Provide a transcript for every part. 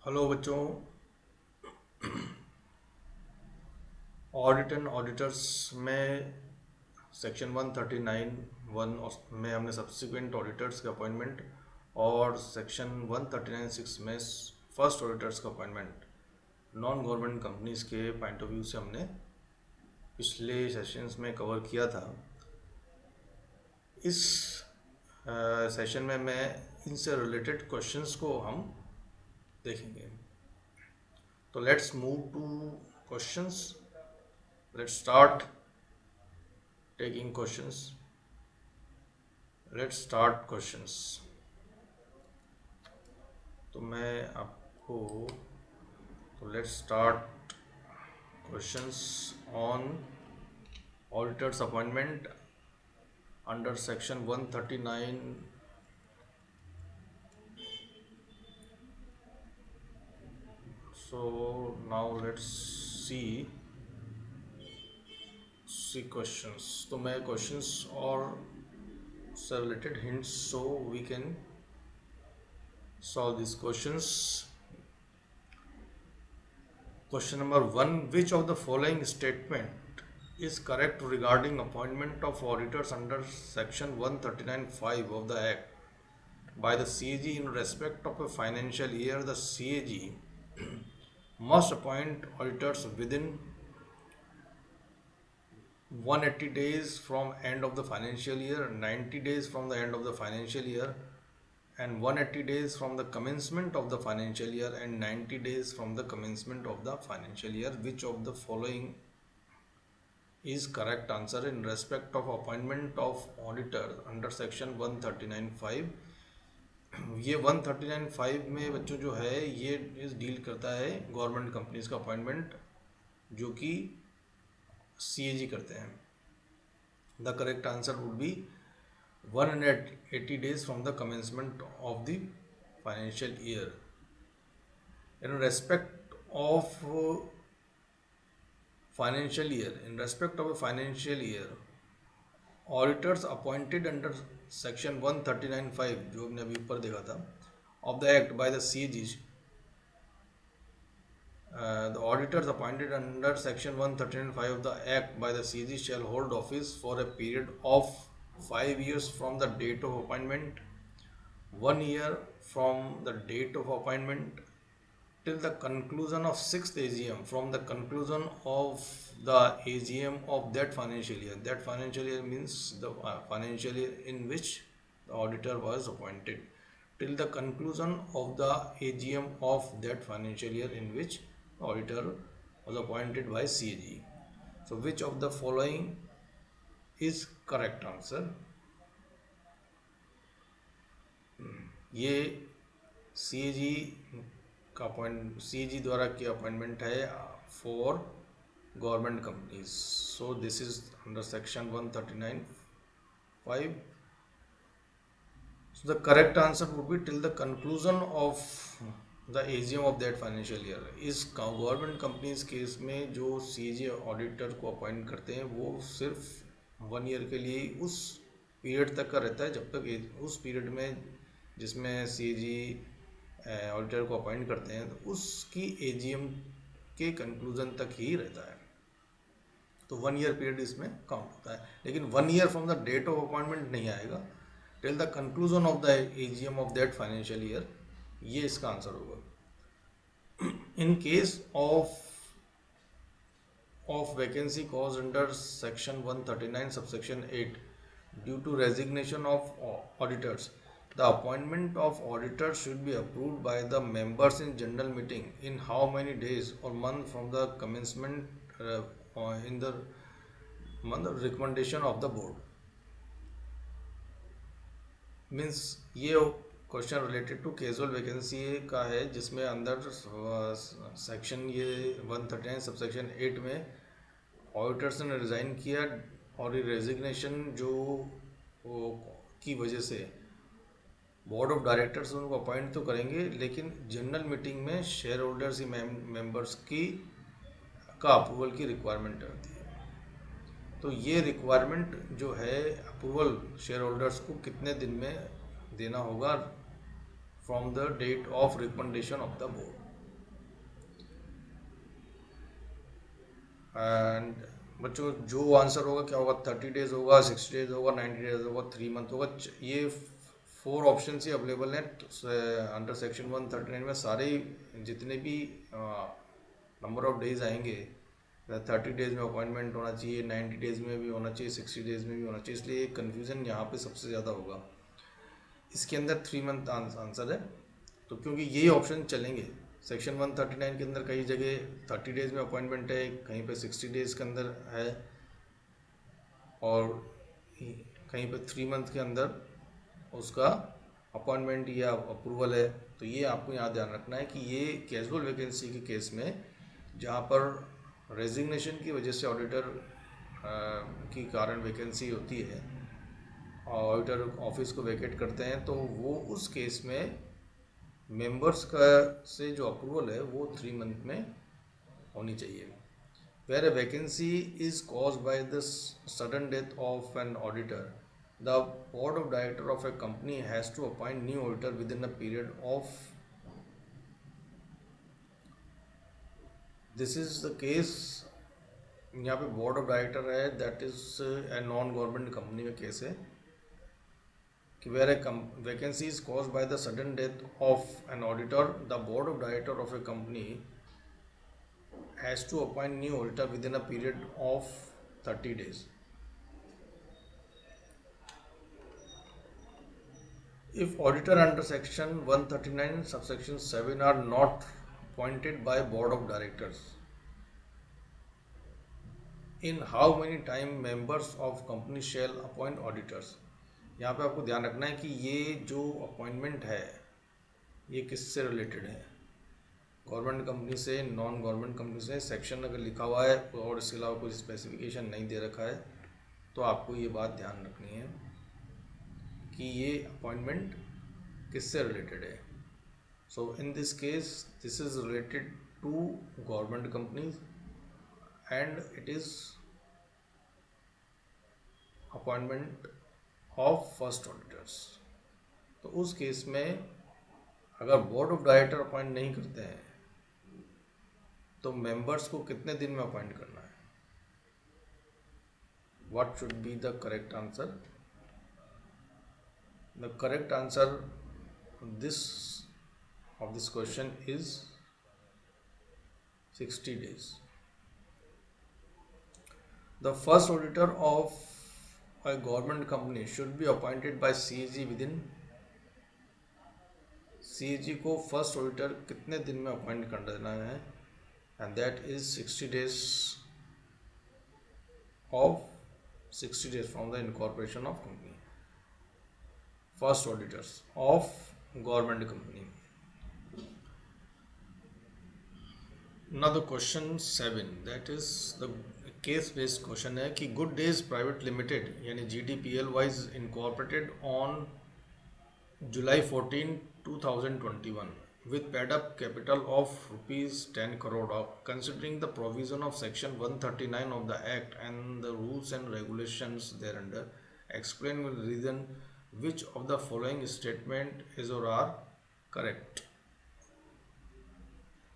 Hello बच्चों। Audit and auditors में section 139(1) में हमने सब्सिक्वेंट ऑडिटर्स के अपॉइंटमेंट और सेक्शन 139(6) में फर्स्ट ऑडिटर्स का अपॉइंटमेंट नॉन गवर्नमेंट कंपनीज के पॉइंट ऑफ व्यू से हमने पिछले सेशंस में कवर किया था। इस सेशन में मैं इनसे रिलेटेड क्वेश्चंस को हम देखेंगे। तो let's move two questions. Let's start taking questions. Let's start questions. तो मैं आपको let's start questions on auditor's appointment under section 139. So now let's see questions. तो मैं questions और से related hints so we can solve these questions. Question number 1. Which of the following statement is correct regarding appointment of auditors under section 139(5) of the Act by the CAG in respect of a financial year? The CAG must appoint auditors within 180 days from end of the financial year, 90 days from the end of the financial year, and 180 days from the commencement of the financial year, and 90 days from the commencement of the financial year. Which of the following is correct answer in respect of appointment of auditor under section 139(5)? ये 139(5) में बच्चों जो है ये इस deal करता है government companies का अपॉइंटमेंट जो कि सीएजी करते हैं। The correct answer would be 180 days from the commencement of the financial year. In respect of financial year, auditors appointed under section 139(5) जो हमने अभी ऊपर देखा था of the act by the CAGs, the auditors appointed under section 139(5) of the act by the CAG shall hold office for a period of 5 years from the date of appointment, 1 year from the date of appointment, till the conclusion of 6th AGM from the conclusion of the AGM of that financial year. That financial year means the financial year in which the auditor was appointed, till the conclusion of the AGM of that financial year in which the auditor was appointed by CAG. So which of the following is correct answer? ये CAG का CAG द्वारा किया appointment है for government companies. So this is under section 139(5). So the correct answer would be till the conclusion of the AGM of that financial year. इस government companies case में जो CAG auditor को appoint करते हैं वो सिर्फ 1 year के लिए उस पीरियड तक का रहता है जब तक उस पीरियड में जिसमें सीएजी ऑडिटर को अपॉइंट करते हैं तो उसकी एजीएम के कंक्लूजन तक ही रहता है. तो 1 ईयर पीरियड इसमें काउंट होता है, लेकिन 1 year from the date of appointment नहीं आएगा. Till the conclusion of the AGM of that financial year, ये इसका आंसर होगा. In case of vacancy caused under section 139 subsection 8 due to resignation of auditors, the appointment of auditors should be approved by the members in general meeting in how many days or month from the commencement in the month of recommendation of the board. Means ये question related to casual vacancy का है जिसमें अंदर section ये 139 subsection 8 में auditors ने resign किया और ये रेजिग्नेशन जो की वजह से बोर्ड ऑफ डायरेक्टर्स उनको अपॉइंट तो करेंगे लेकिन जनरल मीटिंग में शेयर होल्डर्स ही मेंबर्स की का अप्रूवल की रिक्वायरमेंट रहती है. तो ये रिक्वायरमेंट जो है अप्रूवल शेयर होल्डर्स को कितने दिन में देना होगा from the date of recommendation of the board. And बच्चों जो आंसर होगा क्या होगा, 30 डेज होगा, 60 डेज होगा, 90 डेज होगा, 3 मंथ होगा। ये 4 ऑप्शन ही अवेलेबल हैं अंडर सेक्शन 139 में। सारे जितने भी नंबर ऑफ डेज आएंगे, 30 डेज में अपॉइंटमेंट होना चाहिए, 90 डेज में भी होना चाहिए, 60 डेज में भी होना चाहिए, इसलिए कन्फ्यूज़न यहाँ पे सबसे ज़्यादा होगा। इसके अंदर 3 मंथ आंसर है, तो क्योंकि यही ऑप्शन चलेंगे। सेक्शन 139 के अंदर कई जगह 30 डेज में अपॉइंटमेंट है, कहीं पे 60 डेज के अंदर है, और कहीं पे 3 मंथ के अंदर उसका अपॉइंटमेंट या अप्रूवल है। तो ये आपको यहाँ ध्यान रखना है कि ये कैजुअल वैकेंसी के केस में, जहाँ पर रेजिग्नेशन की वजह से ऑडिटर की कारण वैकेंसी होती है, ऑडिटर ऑफिस को वैकेट करते हैं, तो वो उस केस में मेंबर्स का से जो अप्रूवल है वो 3 मंथ में होनी चाहिए। Where a vacancy is caused by the sudden death of an auditor, the board of director of a company has to appoint new auditor within a period of, this is the case, यहाँ पे board of director है, that is a non government company का case है कि where a vacancy is cause by the sudden death of an auditor, the board of director of a company has to appoint new auditor within a period of 30 days. If auditor under section 139 subsection 7 are not appointed by board of directors, in how many time members of company shall appoint auditors? यहाँ पे आपको ध्यान रखना है कि ये जो appointment है ये किससे रिलेटेड है, गवर्नमेंट कंपनी से, नॉन गवर्नमेंट कंपनी से। सेक्शन अगर लिखा हुआ है और इसके अलावा कोई स्पेसिफिकेशन नहीं दे रखा है तो आपको ये बात ध्यान रखनी है कि ये अपॉइंटमेंट किससे रिलेटेड है। So in this case this is related to government companies and it is appointment of first auditors. तो उस केस में अगर बोर्ड ऑफ डायरेक्टर अपॉइंट नहीं करते हैं तो मेंबर्स को कितने दिन में अपॉइंट करना है? What should be the correct answer? The correct answer this of this question is 60 days. The first auditor of a government company should be appointed by CAG within, CAG को first auditor कितने दिन में appoint कर देना है, and that is 60 days of 60 days from the incorporation of company. First auditors of government company. Now the question 7, that is the case based question है कि good days private limited यानी GDPL wise incorporated on July 14, 2021 with paid up capital of ₹10 crore. Considering the provision of section 139 of the act and the rules and regulations thereunder, explain with reason which of the following statement is or are correct.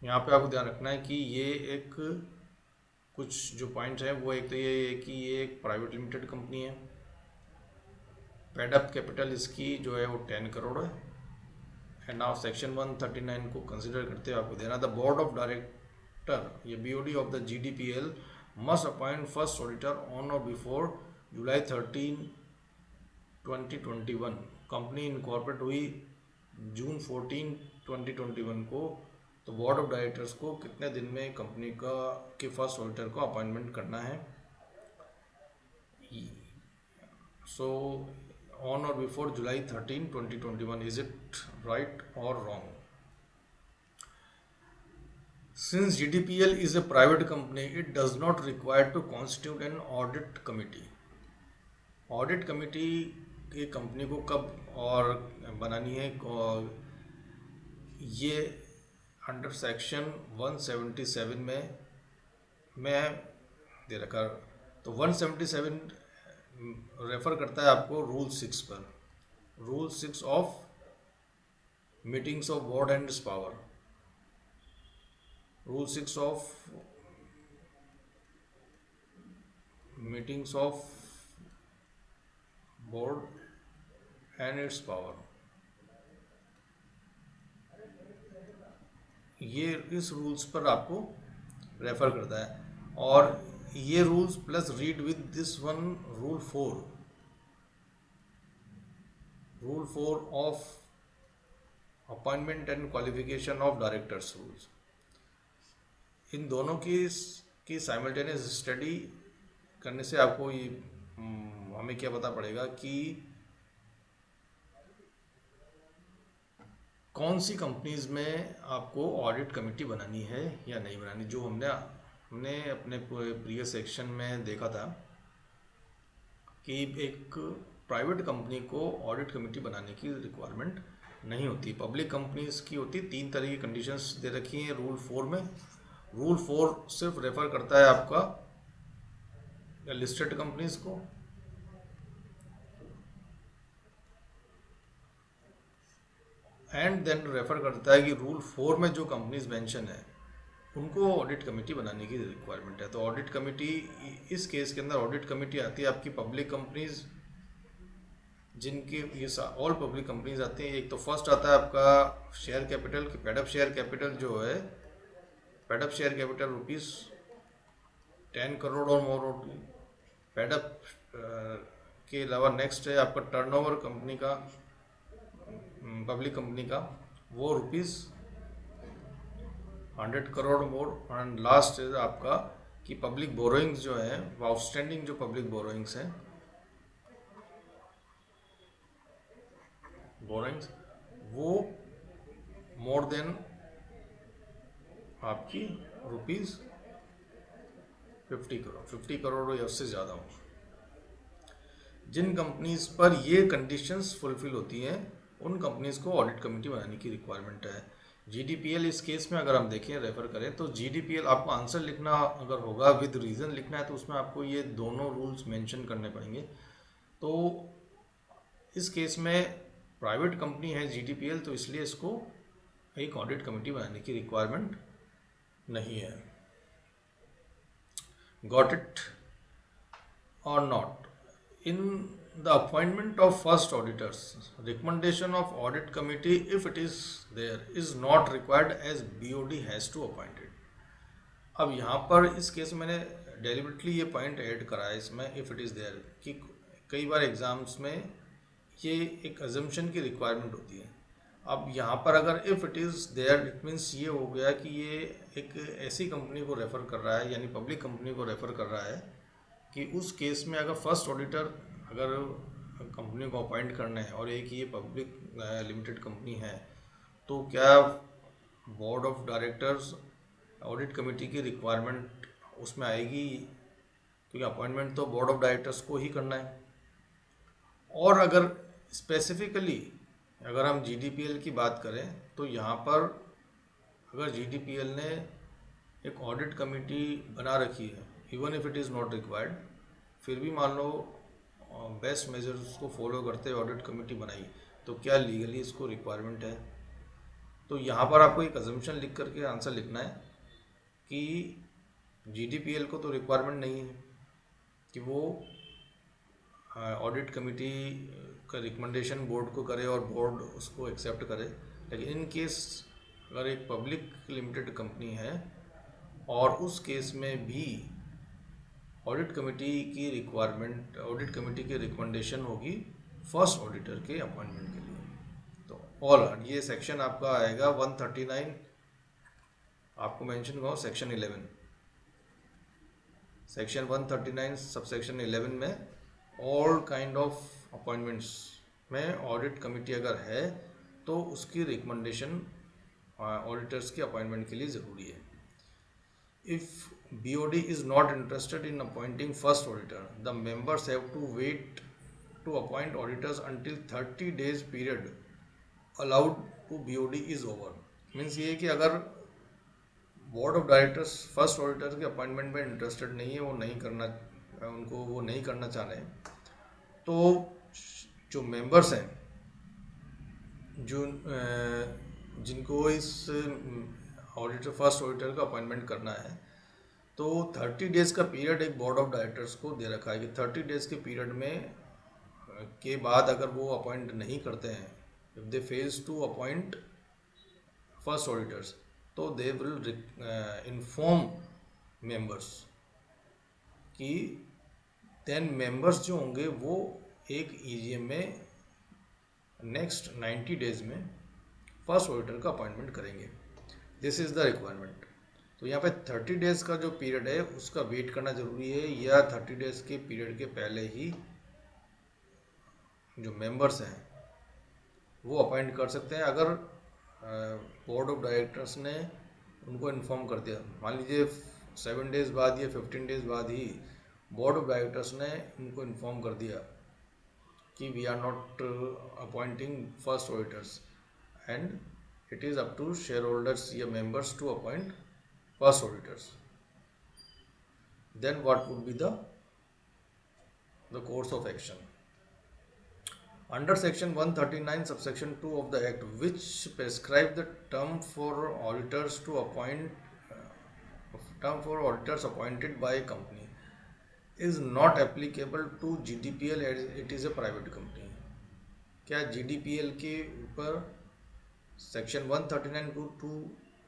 यहाँ पे आपको ध्यान रखना है कि ये एक कुछ जो पॉइंट है वो, एक तो ये है कि ये एक प्राइवेट लिमिटेड कंपनी है, पेड अप कैपिटल इसकी जो है वो 10 करोड़ है, एंड नाउ सेक्शन 139 को कंसिडर करते हुए आपको देना, द बोर्ड ऑफ डायरेक्टर, ये BOD of the GDPL must appoint first auditor on और बिफोर July 13, 2021। कंपनी इनकॉर्पोरेट हुई June 14, 2021 को, तो बोर्ड ऑफ डायरेक्टर्स को कितने दिन में कंपनी का के फर्स्ट ऑडिटर को अपॉइंटमेंट करना है। सो ऑन और before July 13, 2021, is it right और wrong? Since GDPL is a private company, it does not require to constitute an audit committee. Audit committee की कंपनी को कब और बनानी है, और ये अंडर सेक्शन 177 में दे रखा। तो 177 रेफर करता है आपको रूल 6 पर, rule 6 of meetings of board and it's power, rule 6 of meetings of board and it's power, ये इस रूल्स पर आपको रेफर करता है। और ये rules plus read with this one rule 4 of appointment and qualification of directors rules, इन दोनों की साइमल्टेनियस स्टडी करने से आपको ये हमें क्या पता पड़ेगा कि कौन सी कंपनीज में आपको ऑडिट कमेटी बनानी है या नहीं बनानी। जो हमने अपने प्रीवियस सेक्शन में देखा था कि एक प्राइवेट कंपनी को ऑडिट कमेटी बनाने की रिक्वायरमेंट नहीं होती, पब्लिक कंपनीज की होती। 3 तरह की कंडीशंस दे रखी हैं रूल 4 में। रूल 4 सिर्फ रेफर करता है आपका लिस्टेड कंपनीज को, एंड देन रेफर करता है कि रूल 4 में जो कंपनीज मेंशन है उनको ऑडिट कमेटी बनाने की रिक्वायरमेंट है। तो ऑडिट कमेटी, इस केस के अंदर ऑडिट कमेटी आती है आपकी पब्लिक कंपनीज, जिनके ये ऑल पब्लिक कंपनीज आती हैं। एक तो फर्स्ट आता है आपका शेयर कैपिटल की पेडअप शेयर कैपिटल जो है, पेडअप शेयर कैपिटल ₹10 करोड़ और मोर होती। पेडअप के अलावा नेक्स्ट है आपका टर्नओवर कंपनी का, पब्लिक कंपनी का, वो ₹100 करोड़ मोर। एंड लास्ट है आपका कि पब्लिक बोरोइंग्स जो है, वो आउटस्टैंडिंग जो पब्लिक बोरोइंग्स हैं, बोरोइंग्स वो मोर देन आपकी ₹50 करोड़ या उससे ज़्यादा हो। जिन कंपनीज पर ये कंडीशंस फुलफिल होती हैं उन कंपनीज को ऑडिट कमेटी बनाने की रिक्वायरमेंट है। GDPL इस केस में अगर हम देखें, रेफर करें तो GDPL आपको आंसर लिखना अगर होगा विद रीज़न लिखना है तो उसमें आपको ये दोनों रूल्स मेंशन करने पड़ेंगे। तो इस केस में प्राइवेट कंपनी है GDPL, तो इसलिए इसको एक ऑडिट कमेटी बनाने की रिक्वायरमेंट नहीं है। गॉट इट और not? In the appointment of first auditors, recommendation of audit committee, if it is there, is not required as BOD has to appoint it. अब यहाँ पर इस केस में मैंने डेलिबरेटली ये पॉइंट ऐड करा है इसमें, इफ़ इट इज़ देयर, कि कई बार एग्जाम्स में ये एक अजम्पशन की रिक्वायरमेंट होती है। अब यहाँ पर अगर if it is there, it means ये हो गया कि ये एक ऐसी कंपनी को रेफ़र कर रहा है, यानी पब्लिक कंपनी को रेफ़र कर रहा है कि उस केस में अगर फर्स्ट ऑडिटर अगर कंपनी को अपॉइंट करना है और एक ये पब्लिक लिमिटेड कंपनी है, तो क्या board of directors audit committee की रिक्वायरमेंट उसमें आएगी, क्योंकि अपॉइंटमेंट तो बोर्ड ऑफ डायरेक्टर्स को ही करना है। और अगर स्पेसिफिकली अगर हम GDPL की बात करें तो यहाँ पर अगर GDPL ने एक ऑडिट कमेटी बना रखी है, even if it is not required, फिर भी मान लो बेस्ट मेजर्स को फॉलो करते ऑडिट कमेटी बनाई, तो क्या लीगली इसको रिक्वायरमेंट है? तो यहाँ पर आपको एक अजम्पशन लिख करके आंसर लिखना है कि GDPL को तो रिक्वायरमेंट नहीं है कि वो ऑडिट कमेटी का रिकमेंडेशन बोर्ड को करे और बोर्ड उसको एक्सेप्ट करे। लेकिन इन केस अगर एक पब्लिक लिमिटेड कंपनी है और उस केस में भी ऑडिट कमेटी की रिक्वायरमेंट, ऑडिट कमेटी की रिकमेंडेशन होगी फर्स्ट ऑडिटर के अपॉइंटमेंट के लिए। तो ऑल ये सेक्शन आपका आएगा 139, आपको मेंशन करो सेक्शन 11, सेक्शन 139 सबसेक्शन 11 में ऑल काइंड ऑफ अपॉइंटमेंट्स में ऑडिट कमेटी अगर है तो उसकी रिकमेंडेशन ऑडिटर्स के अपॉइंटमेंट के लिए ज़रूरी है। If BOD is not interested in appointing first auditor, the members have to wait to appoint auditors until 30 days period allowed to BOD is over. Means ये कि अगर board of directors first auditor के appointment में interested नहीं है, वो नहीं करना, उनको वो नहीं करना चाह रहे हैं, तो जो मेंबर्स हैं जो जिनको इस ऑडिटर फर्स्ट ऑडिटर का अपॉइंटमेंट करना है, तो 30 डेज का पीरियड एक बोर्ड ऑफ डायरेक्टर्स को दे रखा है कि 30 डेज के पीरियड में के बाद अगर वो अपॉइंट नहीं करते हैं, if they fails to appoint first auditors, तो दे विल इन्फॉर्म मेंबर्स कि 10 मेंबर्स जो होंगे वो एक ईजीएम में नेक्स्ट 90 डेज में फर्स्ट ऑडिटर का अपॉइंटमेंट करेंगे। This is the requirement. तो यहाँ पे 30 डेज का जो पीरियड है उसका वेट करना ज़रूरी है, या 30 डेज के पीरियड के पहले ही जो मेंबर्स हैं वो अपॉइंट कर सकते हैं। अगर बोर्ड ऑफ डायरेक्टर्स ने उनको इन्फॉर्म कर दिया, मान लीजिए 7 डेज बाद या 15 डेज बाद ही बोर्ड ऑफ डायरेक्टर्स ने उनको इन्फॉर्म कर दिया कि we are not appointing first auditors and it is up to shareholders या members to appoint first auditors, then what would be the course of action? Under section 139 subsection 2 of the act, which prescribe the term for auditors to appoint term for auditors appointed by a company, is not applicable to GDPL as it is a private company. क्या GDPL के ऊपर section 139(2)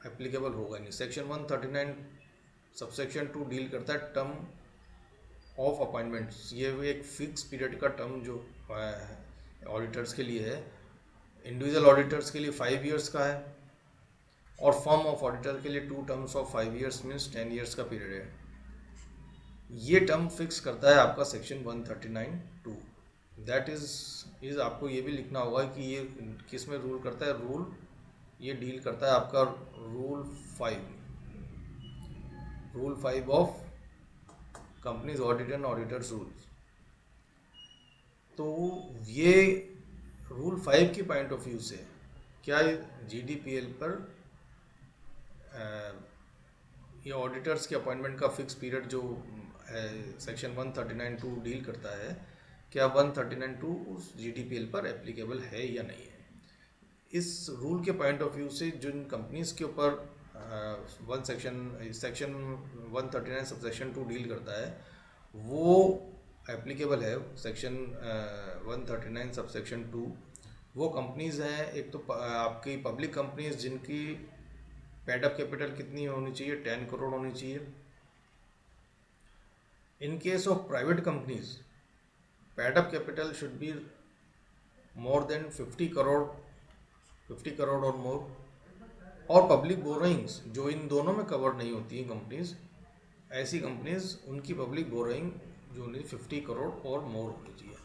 applicable होगा? नहीं। Section 139 subsection 2 deal करता है term of appointments. ये एक fix period का टर्म जो ऑडिटर्स के लिए है, इंडिविजुअल ऑडिटर्स के लिए 5 इयर्स का है और फर्म ऑफ ऑडिटर के लिए 2 terms of 5 years means 10 years का पीरियड है। ये टर्म फिक्स करता है आपका सेक्शन 139(2). दैट इज आपको ये भी लिखना होगा कि ये किस में रूल करता है। रूल ये डील करता है आपका rule 5 of companies audit and auditors rules. तो ये रूल 5 के पॉइंट ऑफ व्यू से क्या GDPL पर ये ऑडिटर्स के अपॉइंटमेंट का फिक्स पीरियड जो है सेक्शन 139(2) डील करता है, क्या 139(2) उस GDPL पर एप्लीकेबल है या नहीं है। इस रूल के पॉइंट ऑफ व्यू से जिन कंपनीज के ऊपर सेक्शन 139 सबसेक्शन 2 डील करता है वो एप्लीकेबल है। सेक्शन 139 सबसेक्शन 2 वो कंपनीज हैं, एक तो आपकी पब्लिक कंपनीज जिनकी पेड अप कैपिटल कितनी होनी चाहिए, 10 करोड़ होनी चाहिए। In case of private companies paid up capital should be more than 50 crore और मोर। और पब्लिक बोरोइंग्स जो इन दोनों में कवर नहीं होती हैं कंपनीज, ऐसी कंपनीज उनकी पब्लिक बोरोइंग जो 50 करोड़ और मोर होनी चाहिए।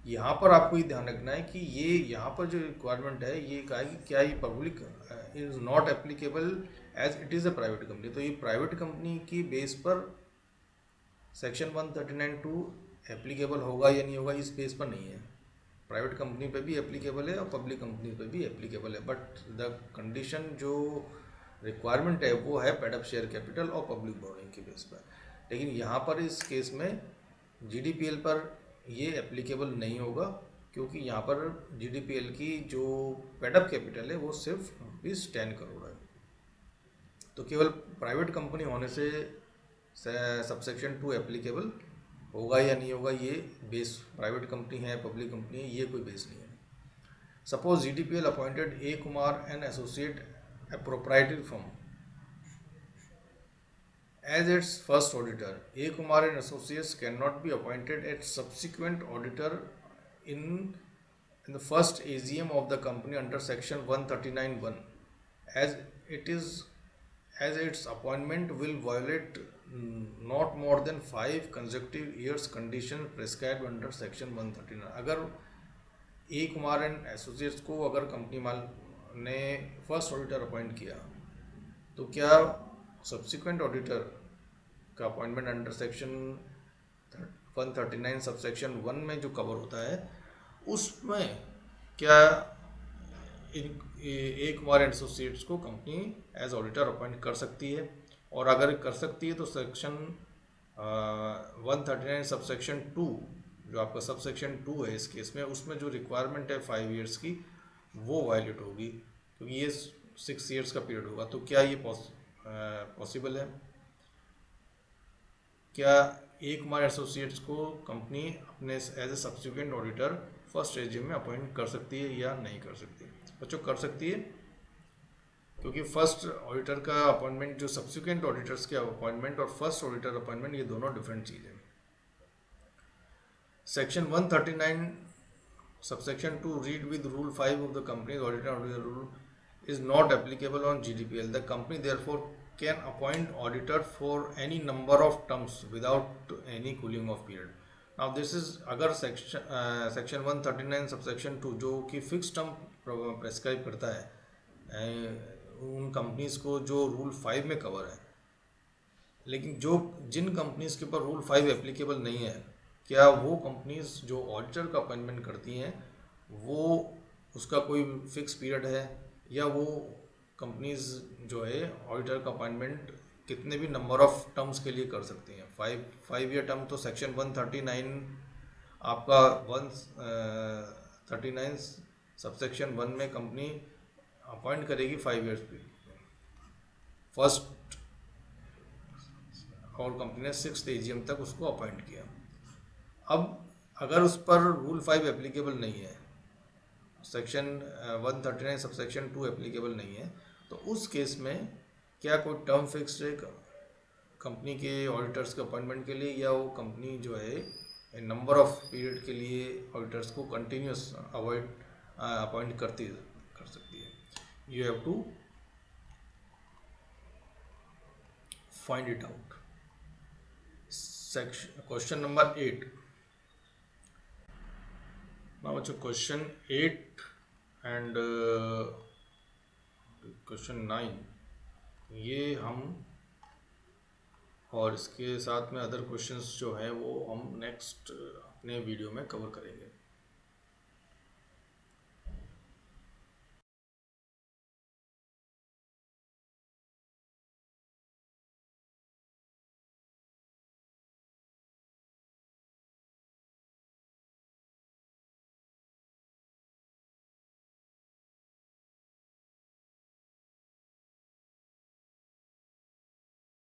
यहाँ पर आपको ये ध्यान रखना है कि ये यहाँ पर जो रिक्वायरमेंट है ये कहा कि क्या ये public is not applicable as it is a private company. तो ये प्राइवेट कंपनी की बेस पर सेक्शन 139(2) एप्लीकेबल होगा या नहीं होगा, इस बेस पर नहीं है। प्राइवेट कंपनी पे भी एप्लीकेबल है और पब्लिक कंपनी पे भी एप्लीकेबल है, बट द कंडीशन जो रिक्वायरमेंट है वो है पेड अप शेयर कैपिटल और पब्लिक बोरोइंग के बेस पर। लेकिन यहाँ पर इस केस में GDPL पर ये एप्लीकेबल नहीं होगा, क्योंकि यहाँ पर GDPL की जो पेड अप कैपिटल है वो सिर्फ ₹10 करोड़ है। तो केवल प्राइवेट कंपनी होने से सबसेक्शन 2 एप्लीकेबल होगा या नहीं होगा, ये बेस प्राइवेट कंपनी है पब्लिक कंपनी है, ये कोई बेस नहीं है। Suppose GDPL appointed A. Kumar and associate a proprietary firm as its first auditor. A. Kumar and Associates cannot be appointed as subsequent auditor in the first AGM of the company under section 139(1) as its appointment will violate not more than 5 consecutive years condition prescribed under section 139। अगर A. Kumar and Associates को अगर company माल ने first auditor appoint किया तो क्या subsequent auditor का appointment under section 139 subsection 1 में जो कवर होता है उसमें क्या A. Kumar एंड एसोसिएट्स को कंपनी एज ऑडिटर अपॉइंट कर सकती है। और अगर कर सकती है तो सेक्शन 139 सबसेक्शन 2 जो आपका सबसेक्शन 2 है इस केस में, उसमें जो रिक्वायरमेंट है 5 इयर्स की वो वायलेट होगी, क्योंकि ये 6 इयर्स का पीरियड होगा। तो क्या ये पॉसिबल है? क्या ए कुमार एसोसिएट्स को कंपनी अपने as a subsequent auditor first AGM में अपॉइंट कर सकती है या नहीं कर सकती? बच्चों कर सकती है, क्योंकि फर्स्ट ऑडिटर का अपॉइंटमेंट, जो सब्सिक्वेंट ऑडिटर्स के अपॉइंटमेंट और फर्स्ट ऑडिटर अपॉइंटमेंट, ये दोनों डिफरेंट चीज़ है। Section 139 subsection 2 read with rule 5 of the company's auditor rule is not applicable on GDPL. The company therefore can appoint auditor for any number of terms without any cooling off period. Now this is अगर section 139 subsection 2 जो कि fix term prescribe करता है उन companies को जो rule 5 में cover है, लेकिन जो जिन कंपनीज के ऊपर रूल 5 एप्लीकेबल नहीं है, क्या वो कंपनीज जो ऑडिटर का अपॉइंटमेंट करती हैं वो उसका कोई फिक्स पीरियड है, या वो कंपनीज जो है ऑडिटर का अपॉइंटमेंट कितने भी नंबर ऑफ टर्म्स के लिए कर सकती हैं? 5 ईयर टर्म तो सेक्शन 139 आपका 139 सबसेक्शन 1 में कंपनी अपॉइंट करेगी 5 ईयर्स पे फर्स्ट, और कंपनी ने 6th एजीएम तक उसको अपॉइंट किया। अब अगर उस पर रूल 5 एप्लीकेबल नहीं है, सेक्शन 139 सबसेक्शन 2 एप्लीकेबल नहीं है, तो उस केस में क्या कोई टर्म फिक्स्ड है कंपनी के ऑडिटर्स के अपॉइंटमेंट के लिए, या वो कंपनी जो है नंबर ऑफ पीरियड के लिए ऑडिटर्स को कंटिन्यूस अपॉइंट कर सकती है? You have to find it out. Question number 8। now बच्चों क्वेश्चन 8 एंड क्वेश्चन 9 ये हम, और इसके साथ में अदर क्वेश्चंस जो है वो हम नेक्स्ट अपने वीडियो में कवर करेंगे।